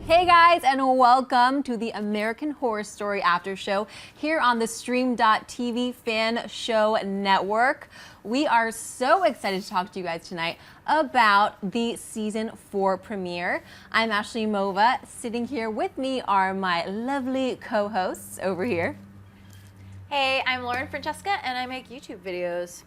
Hey guys, and welcome to the American Horror Story After Show here on the theStreamtv Fan Show Network. We are so excited to talk to you guys tonight about the season 4 premiere. I'm Ashley Mova. Sitting here with me are my lovely co-hosts over here. Hey, I'm Lauren Francesca, and I make YouTube videos.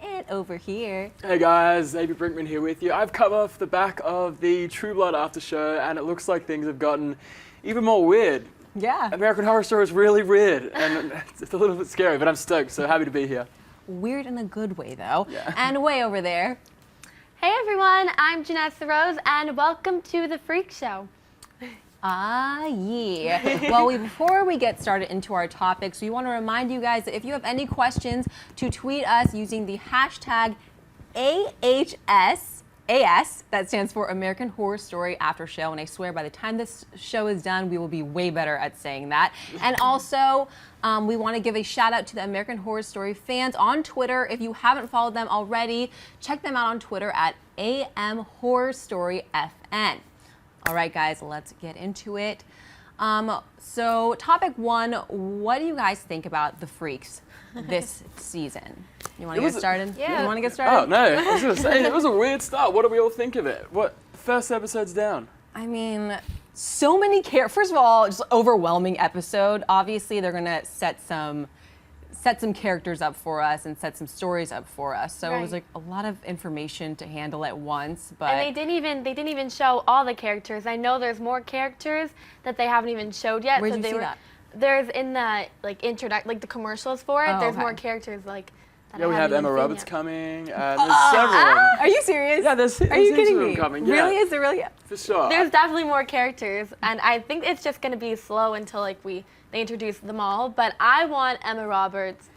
And over here. Hey guys, A.B. Brinkman here with you. I've come off the back of the True Blood after show, and it looks like things have gotten even more weird. Yeah. American Horror Story is really weird, and it's a little bit scary, but I'm stoked, so happy to be here. Weird in a good way, though. Yeah. And way over there. Hey everyone, I'm Jeanette Rose, and welcome to the Freak Show. Ah, yeah. Well, before we get started into our topics, we want to remind you guys that if you have any questions, to tweet us using the hashtag AHSAS, that stands for American Horror Story After Show, and I swear by the time this show is done, we will be way better at saying that. And also, we want to give a shout out to the American Horror Story fans on Twitter. If you haven't followed them already, check them out on Twitter at AMHorrorStoryFN. All right, guys, let's get into it. So topic 1, what do you guys think about the Freaks this season? You want to get started? Yeah. You want to get started? Oh, no, I was going to say, it was a weird start. What do we all think of it? What, first episode's down? I mean, so many First of all, just overwhelming episode. Obviously, they're going to set some characters up for us and set some stories up for us. So it was like a lot of information to handle at once. But And they didn't even show all the characters. I know there's more characters that they haven't even showed yet. Where'd so you they see were, that? There's in the the commercials for it. Oh, there's okay. more characters that Yeah, I we haven't have even Emma seen Roberts yet. coming, there's several. Are you serious? Yeah, there's Are you heaps kidding of them me? coming, yeah. Really? Is there really? For sure. There's definitely more characters, and I think it's just gonna be slow until they introduce them all. But I want Emma Roberts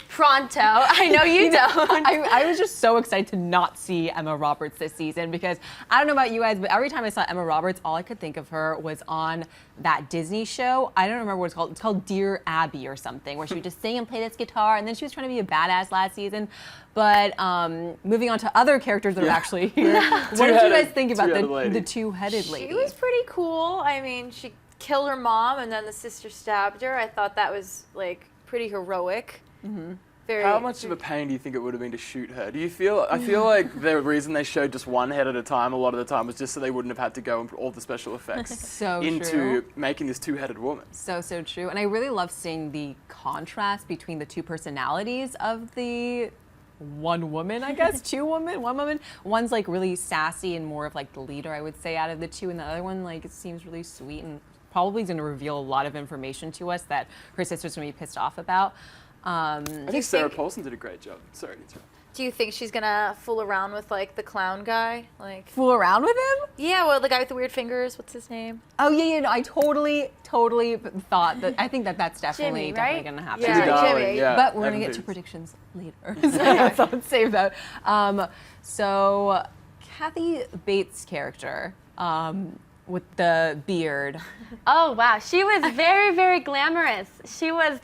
pronto. I know you don't. I was just so excited to not see Emma Roberts this season because I don't know about you guys, but every time I saw Emma Roberts, all I could think of her was on that Disney show. I don't remember what it's called. It's called Dear Abby or something, where she would just sing and play this guitar, and then she was trying to be a badass last season. But moving on to other characters that are actually here, what did you guys think about the two-headed lady? She was pretty cool. I mean, she killed her mom, and then the sister stabbed her. I thought that was, pretty heroic. Mm-hmm. How much of a pain do you think it would have been to shoot her? Do you feel? I feel like the reason they showed just one head at a time a lot of the time was just so they wouldn't have had to go and put all the special effects So into true. making this two-headed woman. So true. And I really love seeing the contrast between the two personalities of the one woman, I guess, one woman. One's really sassy and more of the leader, I would say, out of the two, and the other one it seems really sweet and probably going to reveal a lot of information to us that her sister's going to be pissed off about. I think Sarah Paulson did a great job. Sorry to interrupt. Do you think she's gonna fool around with the clown guy? Fool around with him? Yeah, well, the guy with the weird fingers. What's his name? Oh yeah, no, I totally thought that. I think that's definitely Jimmy, right? going to happen. Yeah, Darling, Jimmy. yeah, But we're going Evan to get to Booth. predictions later. So let's save that. So Kathy Bates' character with the beard. Oh wow, she was very, very glamorous. She was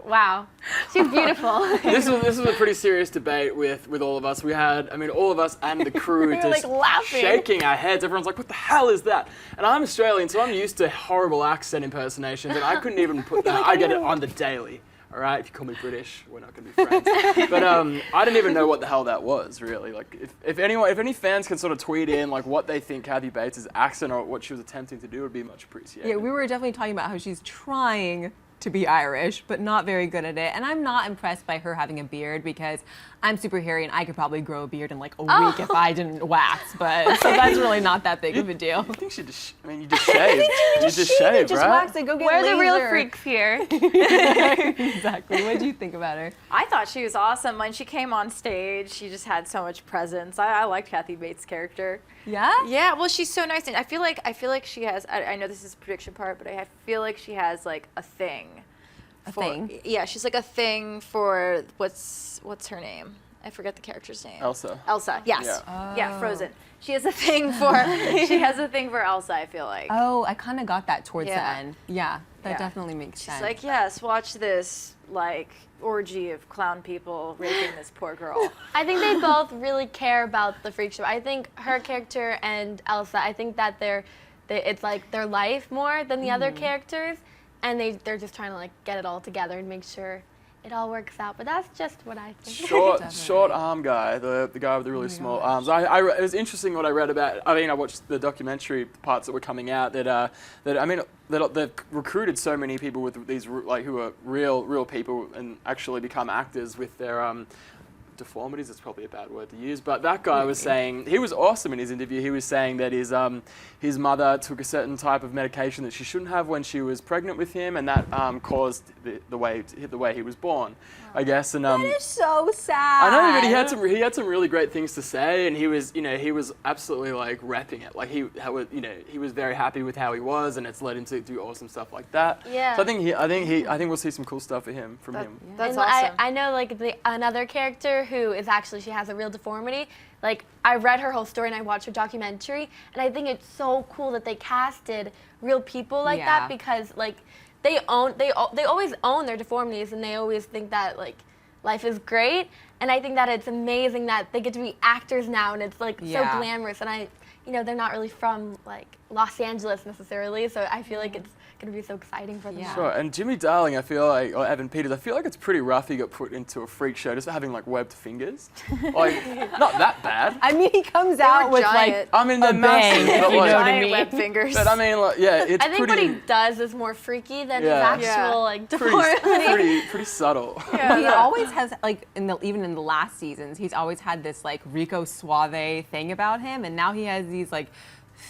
wow. She's beautiful. This was a pretty serious debate with all of us. We had, all of us and the crew We were, just laughing. shaking our heads. Everyone's like, what the hell is that? And I'm Australian, so I'm used to horrible accent impersonations, and I couldn't even put that. I get it on the daily. All right, if you call me British, we're not going to be friends. But I didn't even know what the hell that was, really. If any fans can sort of tweet in what they think Kathy Bates' accent or what she was attempting to do, it would be much appreciated. Yeah, we were definitely talking about how she's trying to be Irish, but not very good at it. And I'm not impressed by her having a beard because I'm super hairy and I could probably grow a beard in a week if I didn't wax. But so that's really not that big of a deal. I think she just, you just shaved. You just shaved, Just right? wax it, go get We're the real laser. freaks here. Exactly. What do you think about her? I thought she was awesome. When she came on stage, she just had so much presence. I liked Kathy Bates' character. Yeah? Yeah, well, she's so nice, and I feel like she has. I know this is the prediction part, but I feel like she has a thing. A thing? Yeah, she's a thing for what's her name? I forget the character's name. Elsa. Elsa, yes. Yeah. Yeah, Frozen. She has a thing for Elsa, I feel like. Oh, I kind of got that towards the Yeah. end. Yeah, that Yeah. definitely makes She's sense. like, yes, watch this, like, orgy of clown people raping this poor girl. I think they both really care about the freak show. I think her character and Elsa, I think that it's like their life more than the other characters, and they're just trying to like get it all together and make sure it all works out. But that's just what I think. Short arm guy, the guy with the really small arms. It was interesting what I read about. I mean, I watched the documentary parts that were coming out that they've recruited so many people with these like who are real people and actually become actors with their deformities. It's probably a bad word to use, but that guy was saying, he was awesome in his interview. He was saying that his mother took a certain type of medication that she shouldn't have when she was pregnant with him, and that caused the way he was born, I guess. And that is so sad. I know, but he had some really great things to say, and he was absolutely like repping it. Like he was very happy with how he was, and it's led him to do awesome stuff like that. Yeah. So I think we'll see some cool stuff from him. That's And awesome. I know like another character who is actually, she has a real deformity. Like I read her whole story and I watched her documentary, and I think it's so cool that they casted real people like that, because like they always own their deformities, and they always think that like life is great. And I think that it's amazing that they get to be actors now, and it's like so glamorous. And they're not really from like Los Angeles necessarily, so I feel like it's gonna be so exciting for them. Yeah. Sure, and Jimmy Darling, I feel like, or Evan Peters, I feel like it's pretty rough he got put into a freak show just for having like webbed fingers. Like, not that bad. I mean, he comes out with giant. I mean, they're a massive, bang, but if you know like, what I Giant mean. web fingers. but I mean, like, yeah, it's I think pretty, what he does is more freaky than Yeah. his actual Yeah. like deformity. pretty subtle. But he always has, like, even in the last seasons, he's always had this, like, Rico Suave thing about him, and now he has these, like,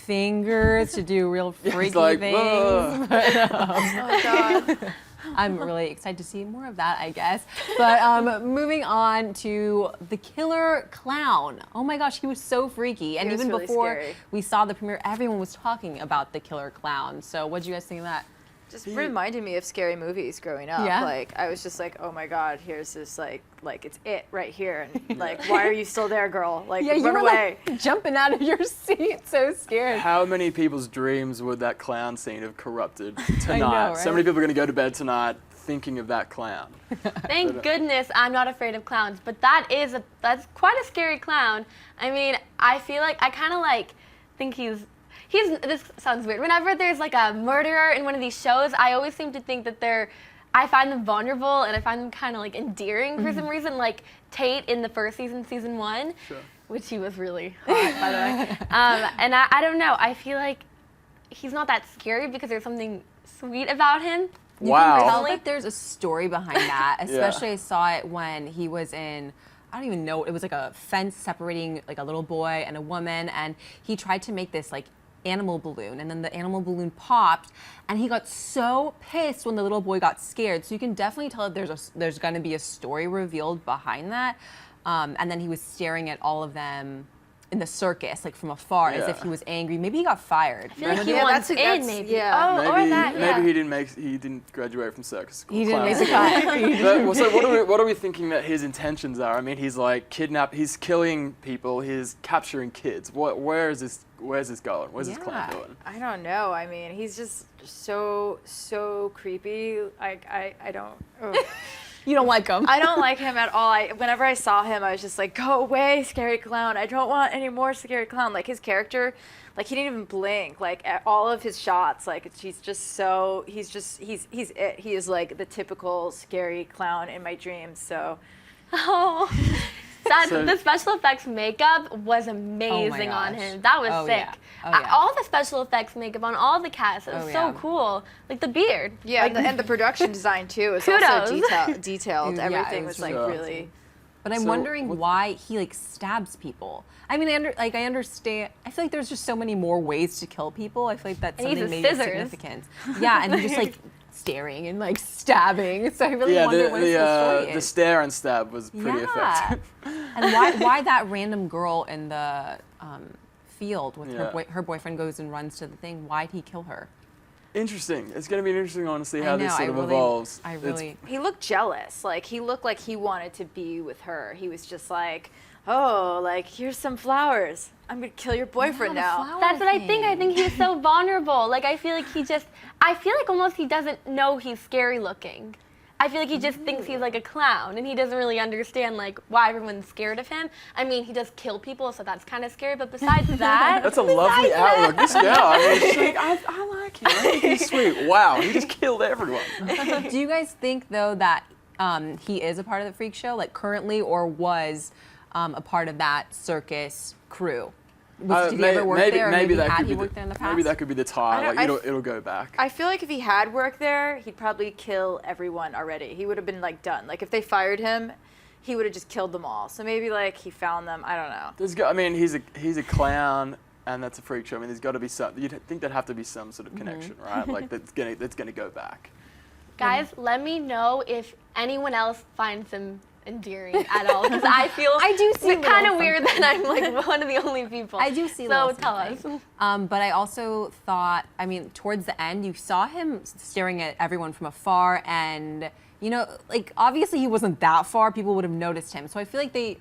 fingers to do real freaky like, things. "Whoa." Oh, God. I'm really excited to see more of that, I guess. But moving on to the killer clown. Oh my gosh, he was so freaky. And He was even really before scary. we saw the premiere, everyone was talking about the killer clown. So what did you guys think of that? Just reminded me of scary movies growing up. Yeah? Like, I was just like, oh my God, here's this, like it's it right here. And like, why are you still there, girl? Like, Yeah, you run were away. like jumping out of your seat, so scared. How many people's dreams would that clown scene have corrupted tonight? know, So right? many people are going to go to bed tonight thinking of that clown. Thank goodness I'm not afraid of clowns, but that's quite a scary clown. I mean, I feel like I kind of like think he's this sounds weird. Whenever there's like a murderer in one of these shows, I always seem to think that I find them vulnerable, and I find them kind of like endearing for some reason. Like Tate in the first season 1, Sure. which he was really hot, by the way. And I don't know. I feel like he's not that scary because there's something sweet about him. You Wow. can tell that there's a story behind that. Especially I saw it when he was in, I don't even know, it was like a fence separating like a little boy and a woman, and he tried to make this like animal balloon, and then the animal balloon popped, and he got so pissed when the little boy got scared. So you can definitely tell that there's going to be a story revealed behind that. And then he was staring at all of them in the circus, like from afar, as if he was angry. Maybe he got fired. I feel like he Yeah, wants that's- in, maybe. yeah. Oh, or that, yeah. Maybe he didn't graduate from circus school. He didn't Clown make the school. cut. But, well, so what are we thinking that his intentions are? I mean, he's like he's killing people, he's capturing kids. Where's this going? Where's this clown Yeah. going? I don't know. I mean, he's just so creepy. I don't. Ugh. You don't like him. I don't like him at all. Whenever I saw him, I was just like, go away, scary clown. I don't want any more scary clown. Like, his character, like, he didn't even blink. Like, at all of his shots, like, he's it. He is, like, the typical scary clown in my dreams, so. Oh, So- the special effects makeup was amazing on gosh. him. That was Oh, sick. yeah. Oh, yeah. All the special effects makeup on all the cast, it was Oh, so yeah. cool. Like the beard. Yeah, and the production design, too, is Kudos. also detailed. Yeah, it Everything was was, like, really really. But I'm So, wondering what- why he like stabs people. I mean, I understand. I feel like there's just so many more ways to kill people. I feel like that's And he something uses maybe scissors. significant. Yeah, and he's just like staring and like stabbing. So I really Yeah, wonder what the story the is. stare and stab was pretty effective. And why that random girl in the field with Yeah. her boyfriend goes and runs to the thing? Why'd he kill her? Interesting. It's going to be interesting to see how I know, this sort of really- evolves. I It's- really. He looked jealous. Like, he looked like he wanted to be with her. He was just like, oh, like, here's some flowers. I'm going to kill your boyfriend now. That's what I think. I think he's so vulnerable. Like, I feel like I feel like almost he doesn't know he's scary looking. I feel like he just thinks he's like a clown, and he doesn't really understand like why everyone's scared of him. I mean, he does kill people, so that's kind of scary. But besides that, That's a lovely outlook. This girl, I mean, she's like, I like him. I think he's sweet. Wow, he just killed everyone. Do you guys think though that he is a part of the freak show, like currently, or was a part of that circus crew? Did he ever work there? Or maybe that had could he be worked there in the past? maybe that could be the tie. Like it'll go back. I feel like if he had worked there, he'd probably kill everyone already. He would have been like done. Like if they fired him, he would have just killed them all. So maybe like he found them. I don't know. I mean, he's a clown, and that's a freak show. I mean, there's got to be some. You'd think there'd have to be some sort of connection, right? Like that's gonna go back. guys, let me know if anyone else finds him endearing at all, because I feel I do see a it's kind of little weird that I'm like one of the only people. I do see a So little tell us. something. But I also thought, I mean, towards the end, you saw him staring at everyone from afar, and you know, like obviously he wasn't that far. People would have noticed him. So I feel like they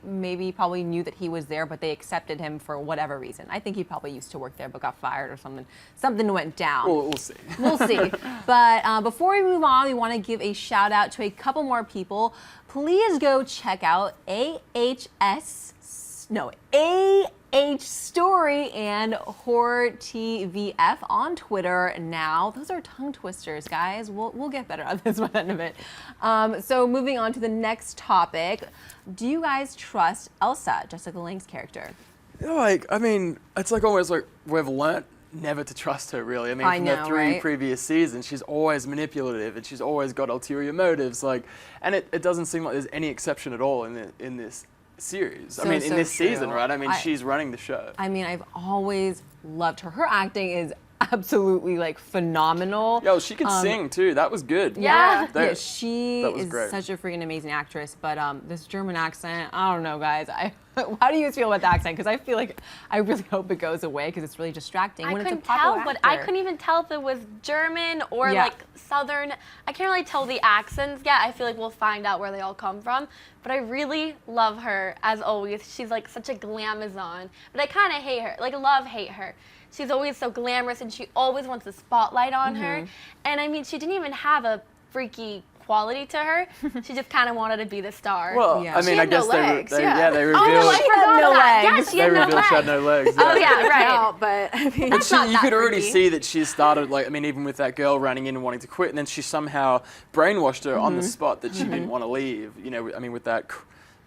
probably knew that he was there, but they accepted him for whatever reason. I think he probably used to work there, but got fired or something. Something went down. We'll see. We'll see. But before we move on, we want to give a shout out to a couple more people. Please go check out AH Story and Horror TVF on Twitter now. Those are tongue twisters, guys. We'll get better at this one end of it. So moving on to the next topic. Do you guys trust Elsa, Jessica Lange's character? Like, I mean, it's like almost like we've learnt never to trust her, really. I mean, from the 3 right? previous seasons, she's always manipulative and she's always got ulterior motives. Like, and it doesn't seem like there's any exception at all in this series. I mean, in this season, right? I mean, she's running the show. I mean, I've always loved her. Her acting is absolutely like phenomenal. Yo, she can sing too. That was good. Yeah. Yeah, she that was is great. such a freaking amazing actress. But this German accent, I don't know, guys. How do you feel about the accent? Because I feel like I really hope it goes away because it's really distracting I when it's a couldn't popular tell, but actor. I couldn't even tell if it was German or Yeah. like Southern. I can't really tell the accents yet. I feel like we'll find out where they all come from. But I really love her as always. She's like such a glamazon, but I kind of hate her. Like hate her. She's always so glamorous and she always wants the spotlight on her. And I mean, she didn't even have a freaky quality to her. She just kind of wanted to be the star. Well, Yeah. I mean, She I had no guess legs, they yeah. revealed. oh, I She forgot had no that. legs. Yes, she They had no revealed she had legs. no legs. Oh yeah, right. Out, but I mean, But not you that could already freaky. see that she started, like, I mean, even with that girl running in and wanting to quit, and then she somehow brainwashed her on the spot that she didn't want to leave. You know, I mean, with that,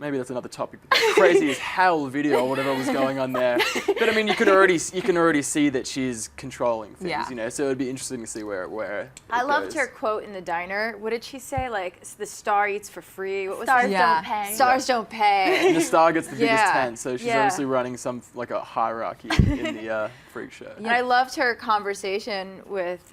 maybe that's another topic, but that crazy as hell video or whatever was going on there. But I mean, you can already see that she's controlling things, Yeah. you know, so it'd be interesting to see where I it loved goes. her quote in the diner. What did she say? Like, the star eats for free. What was Stars it? Yeah. don't pay. Stars don't pay. And the star gets the biggest Yeah. tent, so she's Yeah. obviously running some, like, a hierarchy in the freak show. And I loved her conversation with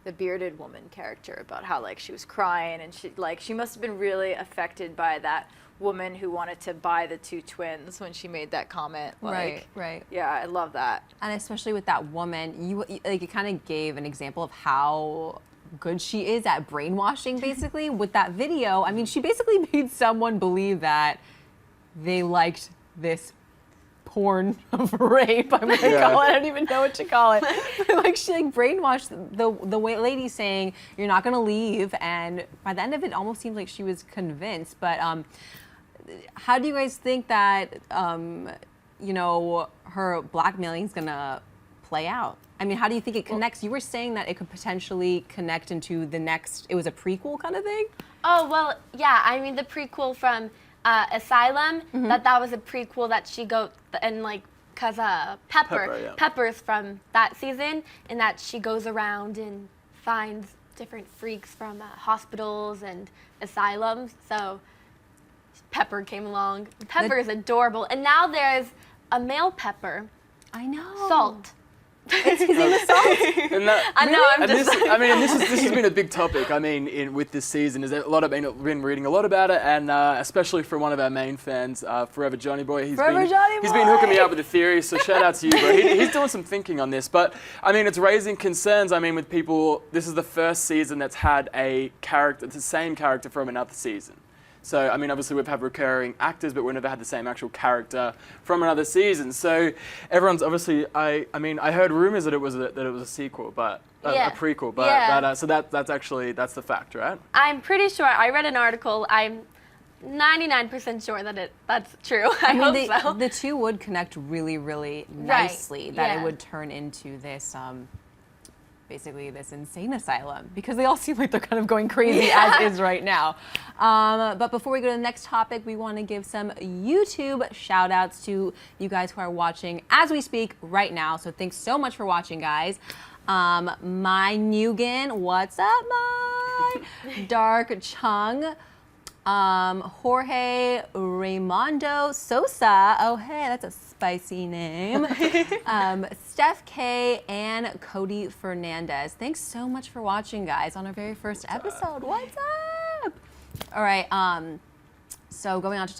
the bearded woman character about how like she was crying and she must have been really affected by that woman who wanted to buy the 2 twins when she made that comment. Like, Right. yeah, I love that. And especially with that woman, you like it kind of gave an example of how good she is at brainwashing, basically, with that video. I mean, she basically made someone believe that they liked this porn of rape. I'm gonna Yeah. call it. I don't even know what to call it. But like she like brainwashed the way lady saying you're not gonna leave, and by the end of it, almost seemed like she was convinced. But how do you guys think that you know, her blackmailing is gonna play out? I mean, how do you think it connects? You were saying that it could potentially connect into the next. It was a prequel kind of thing. Oh, well, yeah. I mean, the prequel from Asylum, that was a prequel that she go and like, cause Pepper, yeah. Pepper's from that season, and that she goes around and finds different freaks from hospitals and asylums. So Pepper came along. Pepper is adorable, and now there's a male Pepper, I know. Salt. And that, I know, I'm and just this, I mean, and this has been a big topic. I mean, with this season, is a lot of been reading a lot about it, and especially from one of our main fans, Forever Johnny Boy. He's been hooking me up with a theory. So shout out to you, bro. He's doing some thinking on this, but I mean, it's raising concerns. I mean, with people, this is the first season that's had a character, it's the same character from another season. So, I mean, obviously we've had recurring actors, but we've never had the same actual character from another season. So, everyone's obviously, I mean, I heard rumors that it was a sequel, but a prequel, but so that's the fact, right? I'm pretty sure. I read an article. I'm 99% sure that that's true. I hope so. The two would connect really, really nicely. That it would turn into this. Basically this insane asylum, because they all seem like they're kind of going crazy as is right now. But before we go to the next topic, we want to give some YouTube shout outs to you guys who are watching as we speak right now. So thanks so much for watching, guys. My Nugan, what's up, my? Dark Chung. Jorge Raimundo Sosa. Oh, hey, that's a spicy name. Steph K and Cody Fernandez. Thanks so much for watching, guys, on our very first episode. What's up? All right. So going on to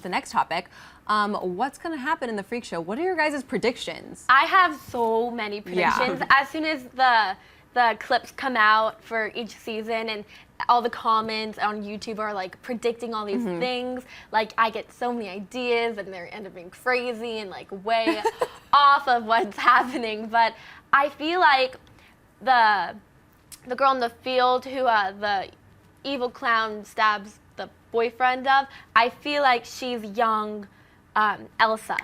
the next topic. What's going to happen in the Freak Show? What are your guys' predictions? I have so many predictions. As soon as the clips come out for each season and all the comments on YouTube are like predicting all these things, like I get so many ideas and they end up being crazy and like way off of what's happening. But I feel like the girl in the field who the evil clown stabs the boyfriend of, I feel like she's young Elsa.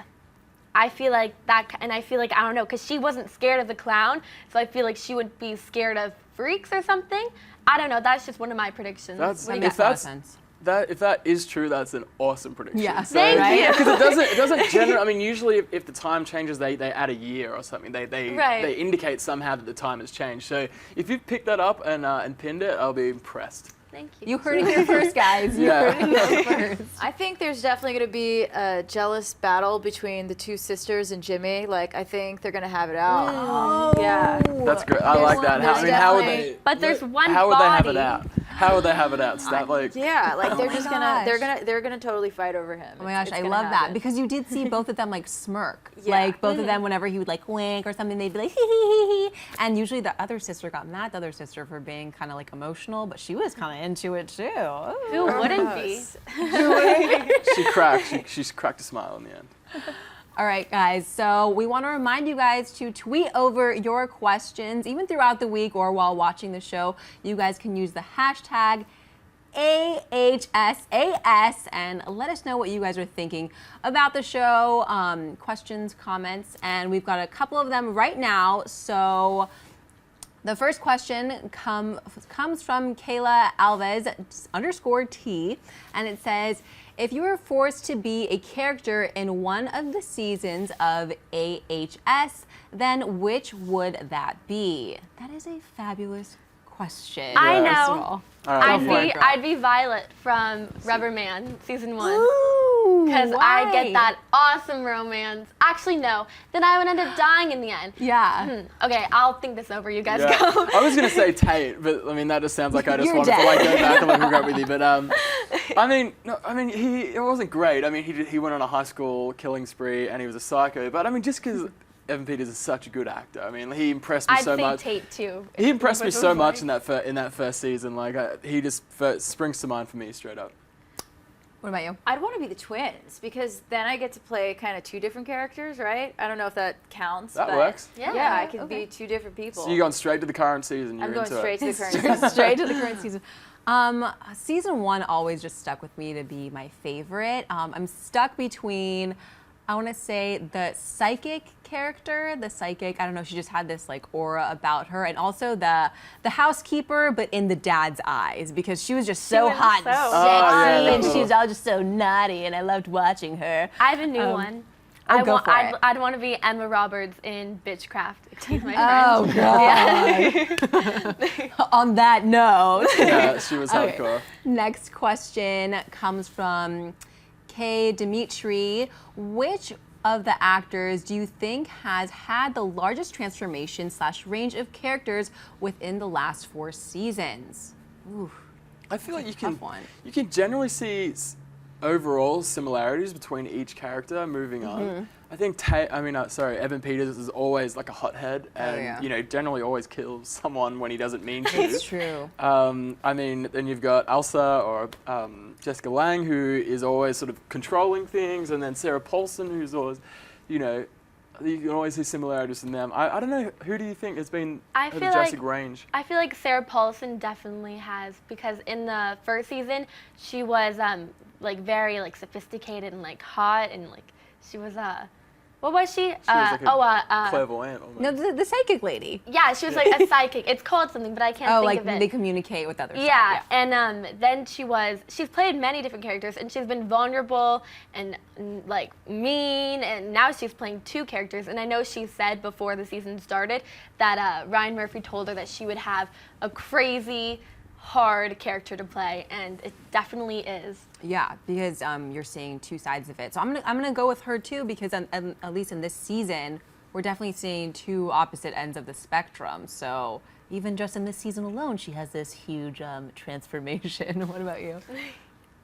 I feel like that, and I feel like, I don't know, because she wasn't scared of the clown, so I feel like she would be scared of freaks or something. I don't know, that's just one of my predictions. If that is true, that's an awesome prediction. Yeah, thank you. Because it doesn't generally, I mean, usually if the time changes, they add a year or something. They indicate somehow that the time has changed. So if you've picked that up and pinned it, I'll be impressed. Thank you. You heard it here first, guys. You heard it here first. I think there's definitely going to be a jealous battle between the two sisters and Jimmy. Like, I think they're going to have it out. Oh. Yeah. That's great. I like that. How would they? But there's one How would body. they have it out? How would they have it out? Stop, like. Yeah, like they're Oh just my they're gonna totally fight over him. Oh my gosh, I love that, because you did see both of them like smirk. Like both of them, whenever he would like wink or something, they'd be like hee hee hee hee. And usually the other sister got mad at the other sister for being kind of like emotional, but she was kind of into it too. Who wouldn't be? She's cracked a smile in the end. All right, guys, so we want to remind you guys to tweet over your questions, even throughout the week or while watching the show. You guys can use the hashtag AHSAS and let us know what you guys are thinking about the show, questions, comments, and we've got a couple of them right now. So the first question comes from Kayla Alves _T, and it says, if you were forced to be a character in one of the seasons of AHS, then which would that be? That is a fabulous question. I Yeah. know. All right, I'd be Violet from Rubberman season 1. Ooh, Because I why? get that awesome romance. Actually, no. Then I would end up dying in the end. Yeah. Okay, I'll think this over. You guys Yeah. go. I was gonna say Tate, but I mean that just sounds like I just You're wanted to like go dead. back and like regret with you. But it wasn't great. I mean he went on a high school killing spree and he was a psycho. But I mean just because Evan Peters is such a good actor. I mean he impressed me I'd so say much. Tate too. He impressed me Which so was much like- in that first season. Like he just springs to mind for me straight up. What about you? I'd want to be the twins because then I get to play kind of two different characters, right? I don't know if that counts. That but works. Yeah, I could okay. be two different people. So you're going straight to the current season. You're I'm going into straight it. to the current season. Straight to the current season. Season 1 always just stuck with me to be my favorite. I'm stuck between, I want to say, the psychic character, I don't know, she just had this like aura about her, and also the housekeeper, but in the dad's eyes, because she was just so was hot so and Oh, sexy, yeah, and cool. she was all just so naughty, and I loved watching her. I have a new one. go for it. I'd want to be Emma Roberts in Bitchcraft. Excuse my Oh God! On that note. Yeah, she was Okay. hardcore. Next question comes from K. Dimitri. Which of the actors do you think has had the largest transformation / range of characters within the last 4 seasons? Ooh, I feel like tough one. you can generally see overall similarities between each character moving on. I think Evan Peters is always like a hothead and generally always kills someone when he doesn't mean to. It's true. Then you've got Elsa or Jessica Lange, who is always sort of controlling things, and then Sarah Paulson, who's always, you can always see similarities in them. I don't know, who do you think has been the drastic range? I feel like Sarah Paulson definitely has, because in the first season she was very sophisticated and hot, and she was what was she? She was like a clairvoyant almost. No, the psychic lady. Yeah, she was like a psychic. It's called something, but I can't think of it. They communicate with others. Yeah, and then she's played many different characters, and she's been vulnerable and mean, and now she's playing 2 characters. And I know she said before the season started that Ryan Murphy told her that she would have a crazy, hard character to play, and it definitely is. Yeah, because you're seeing 2 sides of it. So I'm gonna go with her too, because at least in this season, we're definitely seeing 2 opposite ends of the spectrum. So even just in this season alone, she has this huge transformation. What about you?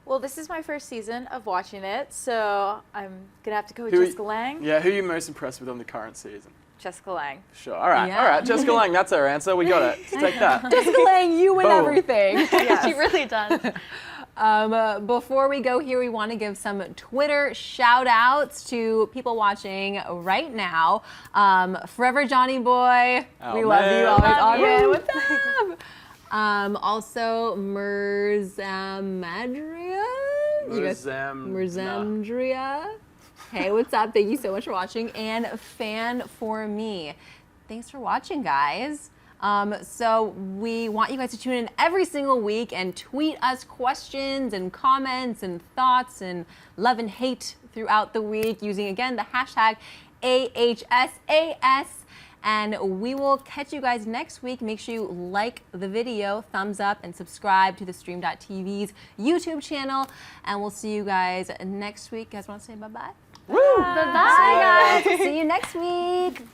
Well, this is my first season of watching it, so I'm gonna have to go with Jessica Lange. Yeah, who are you most impressed with on the current season? Jessica Lange. Sure. All right. Jessica Lange, that's our answer. We got it. Let's take that. Jessica Lange, you win Boom. everything. She really does. Before we go here, we want to give some Twitter shout outs to people watching right now. Forever Johnny Boy, we love you. Always on it. What's up? Also, Merzamdria. Merzamdria. Hey, what's up? Thank you so much for watching. And Fan for Me. Thanks for watching, guys. So we want you guys to tune in every single week and tweet us questions and comments and thoughts and love and hate throughout the week using, again, the hashtag AHSAS. And we will catch you guys next week. Make sure you like the video, thumbs up, and subscribe to theStreamtV's YouTube channel. And we'll see you guys next week. You guys want to say bye-bye? Woo! Bye-bye, guys. See you next week.